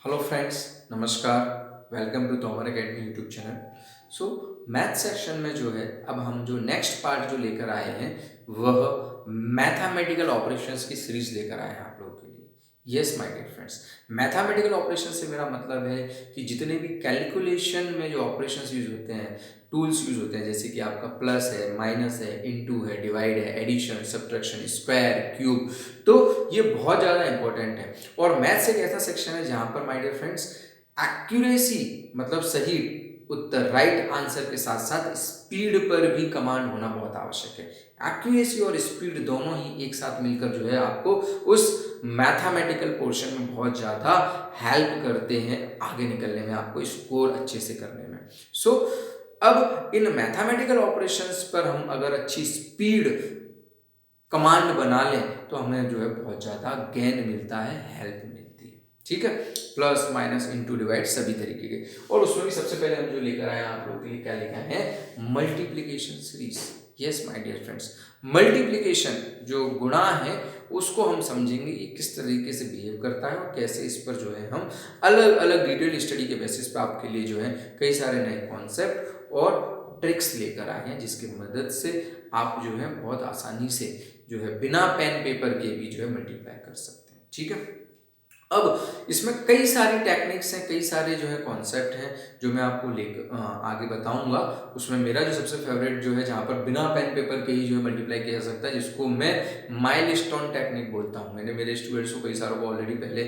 Hello friends, नमस्कार। Welcome to Tomar academy YouTube channel. So math section में जो है, अब हम जो नेक्स्ट पार्ट जो लेकर आए हैं वह मैथमेटिकल ऑपरेशंस की सीरीज लेकर आए हैं आप लोगों के लिए। Yes my dear friends, mathematical operation से मेरा मतलब है कि जितने भी कैलकुलेशन में जो ऑपरेशंस यूज होते हैं, टूल्स यूज होते हैं, जैसे कि आपका प्लस है, माइनस है, इनटू है, डिवाइड है, एडिशन, सब्ट्रैक्शन, स्क्वायर, क्यूब, तो ये बहुत ज़्यादा इंपॉर्टेंट है। और मैथ्स एक ऐसा सेक्शन है जहां पर माय डियर फ्रेंड्स एक्यूरेसी मतलब सही उत्तर, राइट आंसर के साथ साथ स्पीड पर भी कमांड होना बहुत आवश्यक है। एक्यूरेसी और स्पीड दोनों ही एक साथ मिलकर जो है आपको उस मैथमेटिकल पोर्शन में बहुत ज़्यादा हेल्प करते हैं आगे निकलने में, आपको स्कोर अच्छे से करने में। सो अब इन मैथमेटिकल ऑपरेशंस पर हम अगर अच्छी स्पीड कमांड बना लें तो हमें जो है बहुत ज़्यादा गेन मिलता है, हेल्प मिलती है। ठीक है, प्लस माइनस इनटू डिवाइड सभी तरीके के। और उसमें भी सबसे पहले हम जो लेकर आए हैं आप लोगों के लिए, क्या लेकर आए हैं, multiplication series. Yes my dear friends, multiplication जो गुणा है उसको हम समझेंगे ये किस तरीके से बिहेव करता है और कैसे इस पर जो है हम अलग अलग डिटेल स्टडी के बेसिस पे आपके लिए जो है कई सारे नए कॉन्सेप्ट और ट्रिक्स लेकर आए हैं, जिसकी मदद से आप जो है बहुत आसानी से जो है बिना पेन पेपर के भी जो है मल्टीप्लाई कर सकते हैं। ठीक है, अब इसमें कई सारी टेक्निक्स हैं, कई सारे जो है कॉन्सेप्ट हैं जो मैं आपको लेकर आगे बताऊंगा। उसमें मेरा जो सबसे फेवरेट जो है, जहां पर बिना पेन पेपर के ही जो है मल्टीप्लाई किया जा सकता है, जिसको मैं माइलस्टोन टेक्निक बोलता हूं। मैंने मेरे स्टूडेंट्स को कई सारों को ऑलरेडी पहले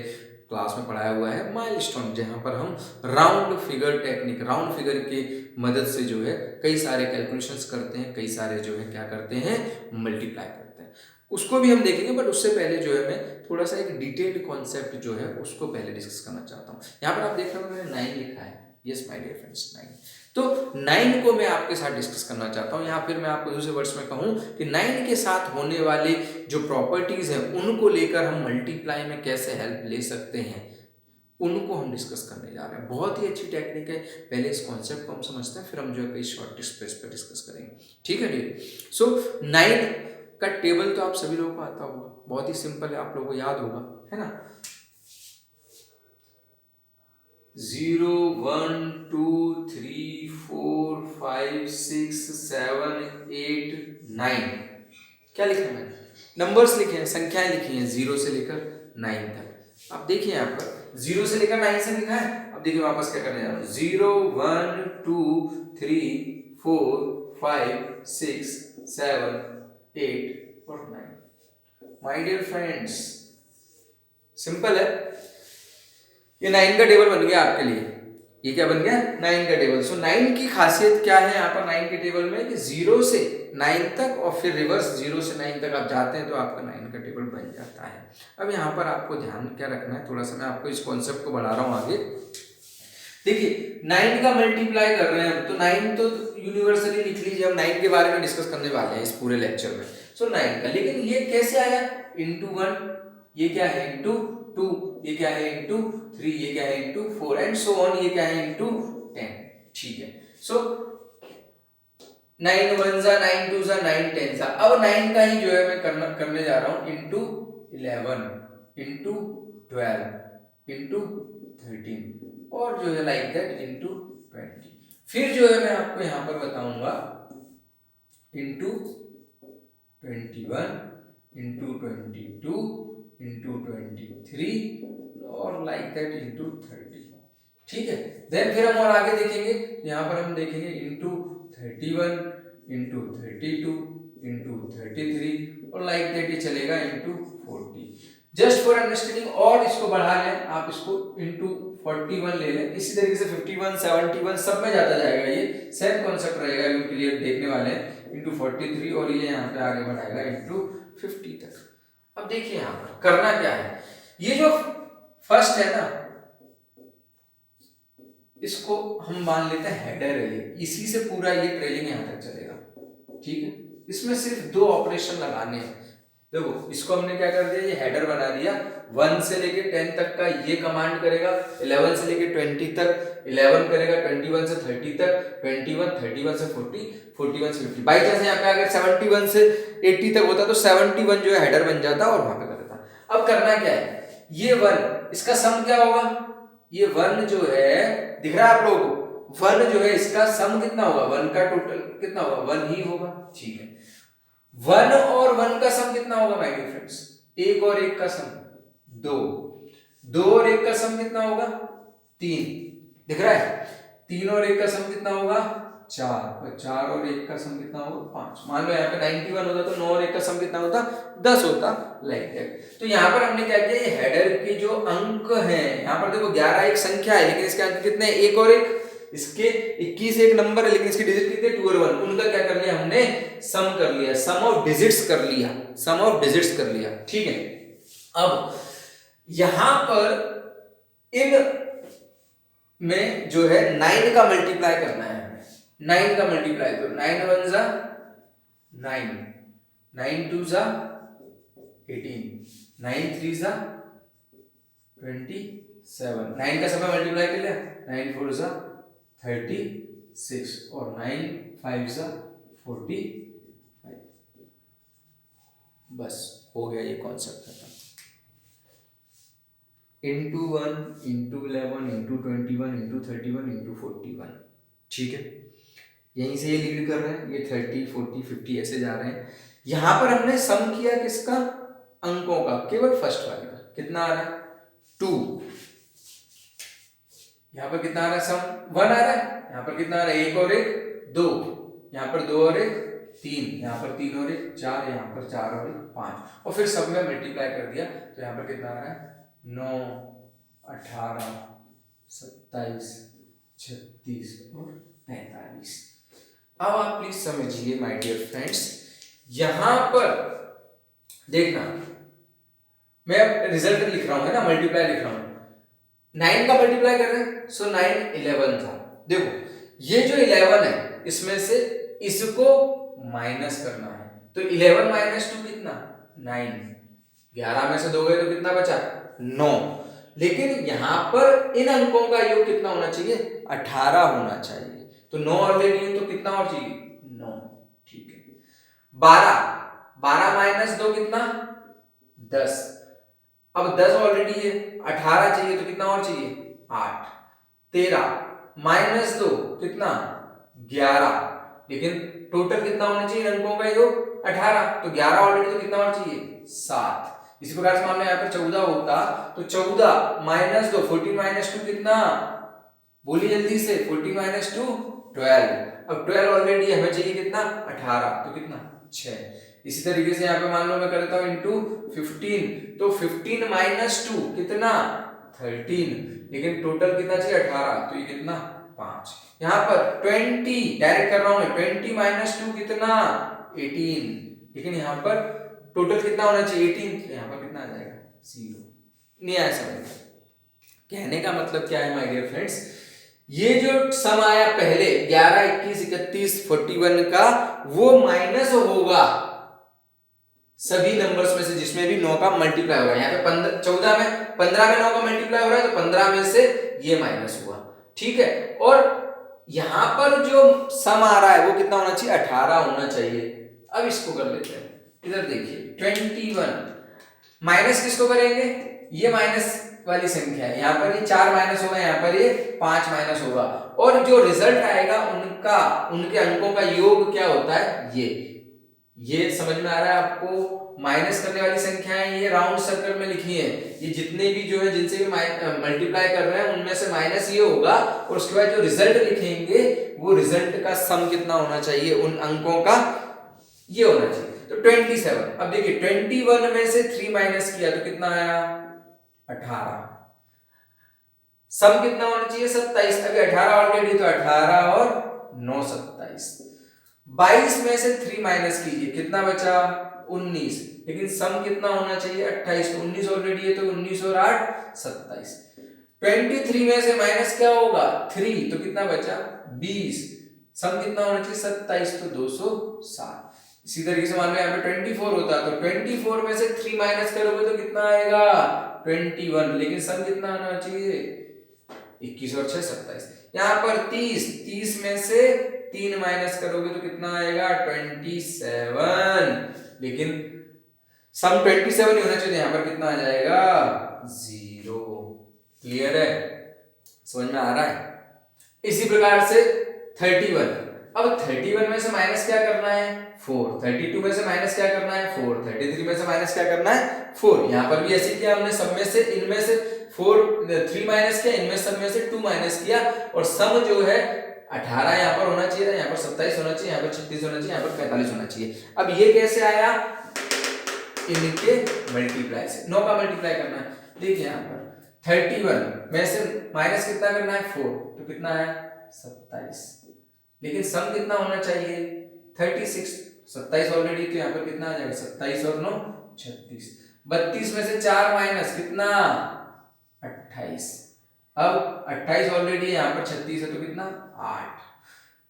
क्लास में पढ़ाया हुआ है माइलस्टोन, जहां पर हम round figure technique, round figure की मदद से जो है कई सारे कैलकुलेशंस करते हैं, कई सारे जो है क्या करते हैं, मल्टीप्लाई करते हैं। उसको भी हम देखेंगे, बट उससे पहले जो है मैं थोड़ा सा एक डिटेल्ड कॉन्सेप्ट जो है उसको पहले डिस्कस करना चाहता हूँ। यहाँ पर आप देख रहे हो मैंने 9 लिखा है। Yes my dear friends, 9। तो 9 को मैं आपके साथ डिस्कस करना चाहता हूँ, या फिर मैं आपको दूसरे वर्ड्स में कहूँ कि 9 के साथ होने वाले जो प्रॉपर्टीज हैं उनको लेकर हम मल्टीप्लाई में कैसे हेल्प ले सकते हैं, उनको हम डिस्कस करने जा रहे हैं। बहुत ही अच्छी टेक्निक है। पहले इस कॉन्सेप्ट को हम समझते हैं, फिर हम जो है कई शॉर्ट टिप्स पे डिस्कस करेंगे। ठीक है डियर। सो 9 का टेबल तो आप सभी लोगों को आता होगा, बहुत ही सिंपल है, आप लोगों को याद होगा, है ना। 0 1 2 3 4 5 6 7 8 9, क्या लिखा है मैंने, नंबर्स लिखे हैं, संख्याएं लिखी हैं 0 से लेकर 9 तक। आप देखिए यहाँ पर 0 से लेकर 9 से लिखा है। अब देखिए वापस क्या करने जा रहा हूँ, 0 1 2 3 4 5 6 7 8 और 9। माय डियर फ्रेंड्स, सिंपल है, ये 9 का टेबल बन गया आपके लिए। ये क्या बन गया, 9 का टेबल। सो 9 की खासियत क्या है यहाँ पर 9 के टेबल में, कि 0 से 9 तक और फिर रिवर्स 0 से 9 तक आप जाते हैं तो आपका 9 का टेबल बन जाता है। अब यहाँ पर आपको ध्यान क्या रखना है, थोड़ा सा मैं आपको इस कॉन्सेप्ट को बढ़ा रहा हूँ आगे। देखिए 9 का मल्टीप्लाई कर रहे हैं तो 9 तो यूनिवर्सली लिख लीजिए, हम 9 के बारे में डिस्कस करने वाले हैं इस पूरे लेक्चर में। सो 9 का, लेकिन ये कैसे आया, इंटू 1, ये क्या है इंटू 2, ये क्या है इंटू 3, ये क्या है इंटू 4 एंड सो ऑन, ये क्या है इंटू 10। ठीक है, सो 9 1 जा 9 2 जा 9 10 जा। अब 9 का ही जो है मैं करने जा रहा हूं इंटू 11 इंटू 12 इंटू 13 और जो है लाइक दैट इंटू 20। फिर जो है मैं आपको यहां पर बताऊंगा इंटू 21 इंटू 22 इंटू 23 और लाइक दैट इंटू 30। ठीक है, देन फिर हम और आगे देखेंगे, यहाँ पर हम देखेंगे इंटू 31 इंटू 32 इंटू 33 और लाइक दैट ये चलेगा इंटू 40। जस्ट फॉर अंडरस्टैंडिंग, और इसको बढ़ा लें आप, इसको इंटू 41 ले लें, इसी तरीके से 51 71 सब में जाता जाएगा, ये सेम कॉन्सेप्ट रहेगा, ये क्लियर देखने वाले हैं, इंटू 43 और ये यहाँ पे आगे बढ़ाएगा इंटू 50 तक। अब देखिए यहाँ पर करना क्या है, ये जो फर्स्ट है ना, इसको हम मान लेते हैं हेडर है, ये इसी से पूरा ये ट्रेलिंग यहां तक चलेगा। ठीक है, इसमें सिर्फ 2 ऑपरेशन लगाने हैं। देखो इसको हमने क्या कर दिया, ये हेडर बना दिया, 1 से लेके 10 तक का ये कमांड करेगा, 11 से लेके 20 तक 11 करेगा, 21 से 30 तक 21, 31 से 40, 41 से 50। बाई चांस यहाँ पे अगर 71 से 80 तक होता तो 71 जो है हेडर बन जाता और वहां पे कर देता। अब करना क्या है, ये 1 इसका सम क्या होगा, ये 1 जो है दिख रहा है आप लोगों को, 1 जो है इसका सम कितना होगा, 1 का टोटल कितना होगा, 1 ही होगा। ठीक है, 1 और 1 का सम कितना होगा माय डियर फ्रेंड्स, 1 और 1 का सम 2, 2 और 1 का सम कितना होगा 3, दिख रहा है, 3 और 1 का सम कितना होगा 4, और 4 और 1 का सम कितना होगा 5। मान लो यहाँ पे 91 होता तो 9 और 1 का सम कितना होता 10 होता, लाइक दैट। तो यहाँ पर हमने क्या किया, ये हेडर के जो अंक हैं, यहाँ पर देखो 11 एक संख्या है लेकिन इसके अंक कितने हैं, 1 और 1, इसके 21 एक नंबर है लेकिन इसके डिजिट कितने 2 और 1, उनका क्या कर लिया हमने सम कर लिया, सम ऑफ डिजिट्स कर लिया, सम ऑफ डिजिट्स कर लिया। ठीक है, अब यहां पर इन में जो है 9 का मल्टीप्लाई करना है, 9 का मल्टीप्लाई, तो 9 1 जा 9, 9 2 जा 18, 9 3 जा 27, 9 का सब मल्टीप्लाई कर लिया, 9 4 जा 36 और 9 5 जा 45, बस हो गया ये कॉन्सेप्ट खत्म। Into 1 into 11 into 21 into 31 into 41, ठीक है, यहीं से ये लीड कर रहे हैं, ये 30 40 50 ऐसे जा रहे हैं। यहां पर हमने सम किया किसका, अंकों का, केवल फर्स्ट वाले का, कितना आ रहा है 2, यहाँ पर कितना आ रहा है सम 1 आ रहा है, यहाँ पर कितना आ रहा है 1 और 1 2, यहाँ पर 2 और 1 3, यहाँ पर 3 और 1 4, यहाँ पर 4 और 1 5, और फिर सब में मल्टीप्लाई कर दिया तो यहाँ पर कितना आ रहा है 9 18 27 36 और 45। अब आप प्लीज समझिए माय डियर फ्रेंड्स, यहां पर देखना मैं अब रिजल्ट लिख रहा हूं, है ना, मल्टीप्लाई लिख रहा हूं, 9 का मल्टीप्लाई कर रहे हैं, सो 9 11 था। देखो ये जो 11 है इसमें से इसको माइनस करना है, तो 11 माइनस 2 कितना 9, 11 में से 2 गए तो कितना बचा 9, लेकिन यहां पर इन अंकों का योग कितना होना चाहिए 18 होना चाहिए, तो 9 ऑलरेडी है तो कितना और चाहिए 9, ठीक है। 12 12 माइनस 2 कितना 10, अब 10 ऑलरेडी है, 18 चाहिए तो कितना और चाहिए 8, 13 माइनस 2 कितना 11, लेकिन टोटल कितना होना चाहिए अंकों का योग 18, तो 11 ऑलरेडी तो कितना और चाहिए 7। इसी प्रकार से मान लो यहाँ पर 14 होता तो 14 माइनस 2 14 माइनस 2 कितना, बोलिए जल्दी से, 14 माइनस 2 12, अब 12 ऑलरेडी हमें चाहिए कितना 18, तो कितना 6। इसी तरीके से यहाँ पे मान लो मैं करता हूँ इंटू 15, तो 15 माइनस 2 कितना 13, लेकिन टोटल कितना चाहिए 18, तो ये कितना 5। यहाँ पर 20 डायरेक्ट कर रहा हूँ मैं, 20 माइनस 2 कितना 18, लेकिन यहाँ पर टोटल कितना होना चाहिए 18, तो यहाँ पर कितना आ जाएगा 0। नहीं आया समझ, कहने का मतलब क्या है माय डियर फ्रेंड्स, ये जो सम आया पहले 11 21 31 41 का, वो माइनस होगा सभी नंबर्स में से जिसमें भी 9 का मल्टीप्लाई हो रहा है। यहाँ पे 14 में 15 में 9 का मल्टीप्लाई हो रहा है तो 15 में से ये माइनस हुआ, ठीक है। और यहां पर जो सम आ रहा है वो कितना होना चाहिए 18 होना चाहिए। अब इसको कर लेते हैं, इधर देखिए 21 माइनस किसको करेंगे, ये माइनस वाली संख्या है, यहाँ पर ये 4 माइनस होगा, यहाँ पर ये 5 माइनस होगा, और जो रिजल्ट आएगा उनका उनके अंकों का योग क्या होता है ये समझ में आ रहा है आपको। माइनस करने वाली संख्याएं ये राउंड सर्कल में लिखी है, ये जितने भी जो है जिनसे भी मल्टीप्लाई कर रहे हैं उनमें से माइनस ये होगा, और उसके बाद जो रिजल्ट लिखेंगे वो रिजल्ट का सम कितना होना चाहिए उन अंकों का, ये होना चाहिए। तो 27, अब देखिए 21 में से 3 माइनस किया तो कितना आया 18, सम कितना होना चाहिए 27, अभी 18 ऑलरेडी तो 18 और 9 27। 22 में से 3 माइनस कीजिए कितना बचा 19, लेकिन सम कितना होना चाहिए 28, तो 19 ऑलरेडी है तो 19 और 8 27। 23 में से माइनस क्या होगा 3, तो कितना बचा 20, सम कितना होना चाहिए 27, तो 207। इसी तरीके से मान लो यहाँ पे 24 होता तो 24 में से 3 माइनस करोगे तो कितना आएगा 21, लेकिन सम कितना आना चाहिए 21 और 6 27। यहाँ पर 30 में से 3 माइनस करोगे तो कितना आएगा 27, लेकिन सम 27 ही होना चाहिए, यहाँ पर कितना आ जाएगा 0। क्लियर है, समझ में आ रहा है? इसी प्रकार से 31, अब 31 में से माइनस क्या करना है 4, 32 में से माइनस क्या करना है 4, 33 में से माइनस क्या करना है 4। यहाँ पर भी ऐसे किया हमने, सब में से इनमें से 3 माइनस किया, इनमें सब में से 2 माइनस किया, और सम जो है 18 यहाँ पर होना चाहिए था, यहाँ पर 27 होना चाहिए, यहाँ पर 36 होना चाहिए, यहाँ पर 45 होना चाहिए। अब ये कैसे आया, इनके मल्टीप्लाई से, 9 का मल्टीप्लाई करना है। देखिए यहाँ पर 31 में से माइनस कितना करना है 4, तो कितना है 27, लेकिन सम कितना होना चाहिए 36, 27 ऑलरेडी, तो यहाँ पर कितना आ जाएगा 27 और 9 36। 32 में से 4 माइनस कितना 28, अब 28 ऑलरेडी यहाँ पर 36 है, तो कितना 8।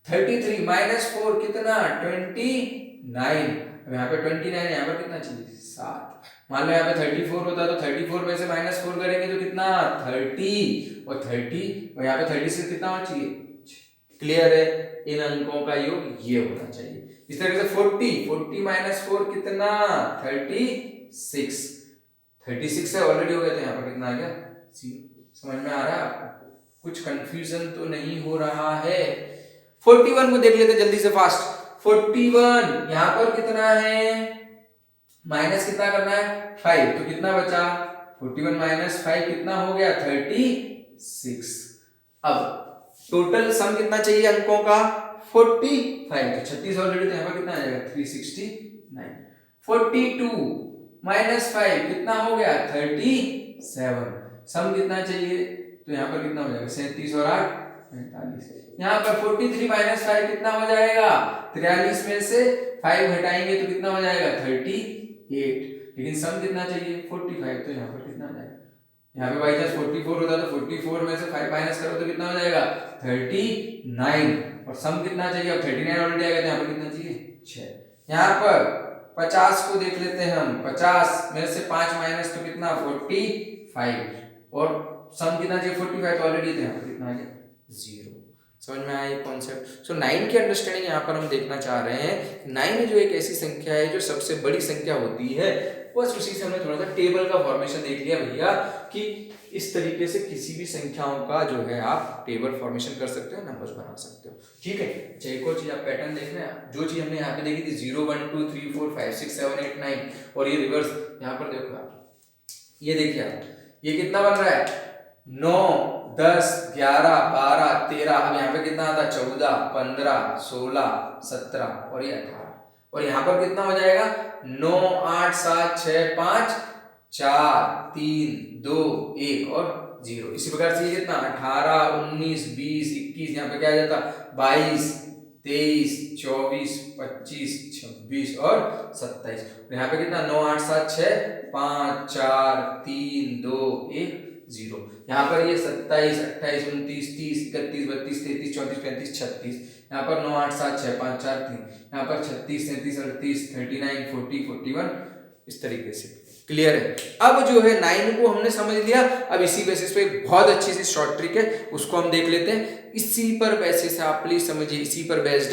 33 माइनस 4 कितना 29, अब यहाँ पे 29, यहाँ पर कितना चाहिए 7। मान लो यहाँ पे 34 होता तो 34 में से माइनस 4 करेंगे तो कितना 30, और 30 और यहाँ पे 36 कितना होना चाहिए। क्लियर है, इन अंकों का योग ये होना चाहिए। इस तरह से 40 माइनस 4 कितना 36, 36 है ऑलरेडी हो गया, तो यहाँ पर कितना आ गया 0। समझ में आ रहा है आपको, कुछ कंफ्यूजन तो नहीं हो रहा है। 41 को देख लेते जल्दी से फास्ट। 41 यहाँ पर कितना है, माइनस कितना करना है 5, तो कितना बचा 41 माइनस 5 कितना हो गया 36। अब टोटल सम कितना चाहिए अंकों का 45, तो 36 ऑलरेडी, तो यहाँ पर कितना आ जाएगा 369। 42 माइनस 5 कितना हो गया 37, सम कितना चाहिए, तो यहाँ पर कितना हो जाएगा 37 और 8 45। यहाँ पर 43 माइनस 5 कितना हो जाएगा 43 में से 5 घटाएंगे तो कितना हो जाएगा 38, लेकिन सम कितना चाहिए 45, तो यहाँ पर कितना आ जाएगा, यहाँ पे बाई चांस 44 होता तो 44 में से 5 माइनस करो तो कितना हो जाएगा 39, और सम कितना चाहिए, अब 39 ऑलरेडी आ गया, तो यहाँ पर कितना चाहिए 6। यहाँ पर 50 को देख लेते हैं हम, 50 में से 5 माइनस तो कितना 45, और सम कितना चाहिए 45, तो ऑलरेडी, तो यहाँ पर कितना आ गया 0। समझ में आया ये कॉन्सेप्ट। सो 9 की अंडरस्टैंडिंग यहाँ पर हम देखना चाह रहे हैं। 9 जो एक ऐसी संख्या है जो सबसे बड़ी संख्या होती है, बस उसी से हमने थोड़ा सा टेबल का फॉर्मेशन देख लिया भैया, कि इस तरीके से किसी भी संख्याओं का जो है आप टेबल फॉर्मेशन कर सकते हो, नंबर्स बना सकते हो। ठीक है, एक और चीज आप पैटर्न देख रहे हैं, जो चीज हमने यहाँ पे देखी थी 0 1 2 3 4 5 6 7 8 9, और ये रिवर्स यहाँ पर देखो आप, ये देखिए आप, ये कितना बन रहा है 9 10 11 12 13, अब यहाँ पे कितना आता 14 15 16 17 और ये 18, और यहाँ पर कितना हो जाएगा 9 8 7 6 5 4 3 2 1 और 0। इसी प्रकार से ये कितना 18 19 20 21, यहाँ पे क्या आ जाता 22 23 24 25 26 और 27, यहाँ पे कितना 9 8 7 6 5 4 3 2 1 0। यहाँ पर ये 27 28 29 30 31 32 33 34 35 36, यहाँ पर 9 8 7 6 5 4 3, यहाँ पर 36 37 38 39 40 41, इस तरीके से। क्लियर है। अब जो है 9 को हमने समझ लिया, अब इसी बेसिस पे एक बहुत अच्छी सी शॉर्ट ट्रिक है, उसको हम देख लेते हैं। इसी पर बेसिस आप प्लीज समझिए, इसी पर बेस्ड